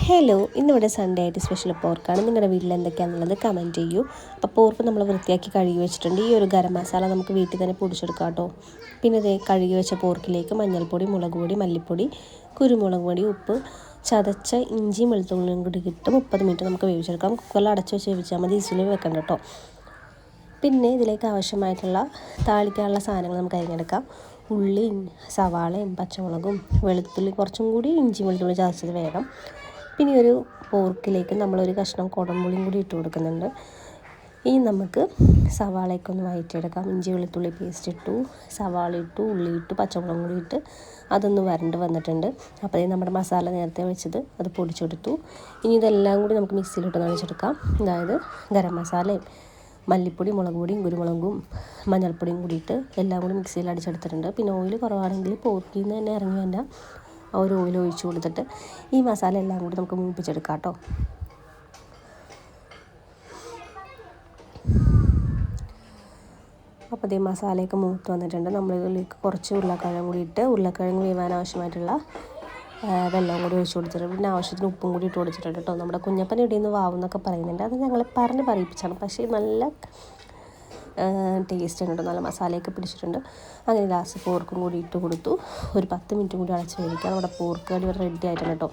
Hello, ഇന്നിവിടെ Sunday ആയിട്ട് special പോർക്കാണ്. നിങ്ങളുടെ വീട്ടിൽ എന്തൊക്കെയാണെന്നുള്ളത് കമൻറ്റ് ചെയ്യൂ. അപ്പോൾ പോർക്ക് നമ്മൾ വൃത്തിയാക്കി കഴുകി വെച്ചിട്ടുണ്ട്. ഈ ഒരു ഗരം മസാല നമുക്ക് വീട്ടിൽ തന്നെ പൊടിച്ചെടുക്കാം കേട്ടോ. പിന്നെ ഇത് കഴുകി വെച്ച പോർക്കിലേക്ക് മഞ്ഞൾപ്പൊടി, മുളക് പൊടി, മല്ലിപ്പൊടി, കുരുമുളക് പൊടി, ഉപ്പ്, ചതച്ച ഇഞ്ചി വെളുത്തുള്ളിയും കൂടി ഇട്ട് 30 മിനിറ്റ് നമുക്ക് വേവിച്ചെടുക്കാം. കുക്കറിൽ അടച്ച് വെച്ച് വേവിച്ചാൽ മതി, വിസിൽ വെക്കണ്ട കേട്ടോ. പിന്നെ ഇതിലേക്ക് ആവശ്യമായിട്ടുള്ള താളിക്കാനുള്ള സാധനങ്ങൾ നമുക്ക് അരിഞ്ഞെടുക്കാം. ഉള്ളിയും സവാളയും പച്ചമുളകും വെളുത്തുള്ളി, കുറച്ചും കൂടി ഇഞ്ചി വെളുത്തുള്ളി ചതച്ചത് വേണം. പിന്നെ ഒരു പോർക്കിലേക്ക് നമ്മളൊരു കഷ്ണം കുടംപുളിയും കൂടി ഇട്ട് കൊടുക്കുന്നുണ്ട്. ഇനി നമുക്ക് സവാളയൊക്കെ ഒന്ന് വഴറ്റിയെടുക്കാം. ഇഞ്ചി വെളുത്തുള്ളി പേസ്റ്റ് ഇട്ടു, സവാള ഇട്ടു, ഉള്ളി ഇട്ടു, പച്ചമുളകും കൂടി ഇട്ട് അതൊന്ന് വരണ്ട് വന്നിട്ടുണ്ട്. അപ്പോൾ നമ്മുടെ മസാല നേരത്തെ വെച്ചത് അത് പൊടിച്ചെടുത്തു. ഇനി ഇതെല്ലാം കൂടി നമുക്ക് മിക്സിയിലിട്ട് നനച്ചെടുക്കാം. അതായത് ഗരം മസാലയും മല്ലിപ്പൊടി, മുളക് പൊടിയും, കുരുമുളകും, മഞ്ഞൾപ്പൊടിയും കൂടിയിട്ട് എല്ലാം കൂടി മിക്സിയിൽ അടിച്ചെടുത്തിട്ടുണ്ട്. പിന്നെ ഓയിൽ കുറവാണെങ്കിൽ പോർക്കിൽ നിന്ന് തന്നെ ഇറങ്ങി തന്നെ ആ ഒരു ഓയിൽ ഒഴിച്ച് കൊടുത്തിട്ട് ഈ മസാല എല്ലാം കൂടി നമുക്ക് മൂപ്പിച്ചെടുക്കാം കേട്ടോ. അപ്പോൾ ഇതേ മസാലയൊക്കെ മൂത്ത് വന്നിട്ടുണ്ട്. നമ്മളിതിലേക്ക് കുറച്ച് ഉരുളക്കിഴങ്ങ് കൂടി ഇട്ട് ഉരുളക്കിഴങ്ങ് വേവാൻ ആവശ്യമായിട്ടുള്ള വെള്ളം കൂടി ഒഴിച്ച് കൊടുത്തിട്ടുണ്ട്. പിന്നെ ആവശ്യത്തിന് ഉപ്പും കൂടി ഇട്ട് കൊടുത്തിട്ടുണ്ട് കേട്ടോ. നമ്മുടെ കുഞ്ഞപ്പൻ ഇടയിൽ നിന്ന് വാവുന്നൊക്കെ പറയുന്നുണ്ട്. അത് ഞങ്ങൾ പറഞ്ഞ് പറയിപ്പിച്ചാണ്, പക്ഷേ നല്ല ടേസ്റ്റ് ഉണ്ട് കേട്ടോ. നല്ല മസാലയൊക്കെ പിടിച്ചിട്ടുണ്ട്. അങ്ങനെ ലാസ്റ്റ് പോർക്കും കൂടി ഇട്ട് കൊടുത്തു. ഒരു 10 മിനിറ്റ് കൂടി അടച്ച് വേവിക്കാം. നമ്മുടെ പോർക്ക് കറി റെഡി ആയിട്ടുണ്ട് കേട്ടോ.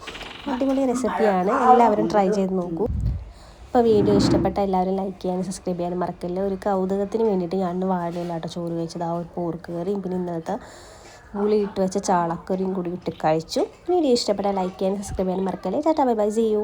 അടിപൊളി റെസിപ്പിയാണ്, എല്ലാവരും ട്രൈ ചെയ്ത് നോക്കൂ. അപ്പോൾ വീഡിയോ ഇഷ്ടപ്പെട്ട എല്ലാവരും ലൈക്ക് ചെയ്യാനും സബ്സ്ക്രൈബ് ചെയ്യാനും മറക്കില്ല. ഒരു കൗതുകത്തിന് വേണ്ടിയിട്ട് ഞാൻ വാഴയിലാട്ടോ ചോറ് കഴിച്ചത്. ആ ഒരു പോർക്ക് കറിയും പിന്നെ ഇന്നലത്തെ പുളി ഇട്ട് വെച്ച ചാളക്കറിയും കൂടി ഇട്ട് കഴിച്ചു. വീഡിയോ ഇഷ്ടപ്പെട്ടാൽ ലൈക്ക് ചെയ്യാനും സബ്സ്ക്രൈബ് ചെയ്യാനും മറക്കല്ലേ. Tata bye bye, see U.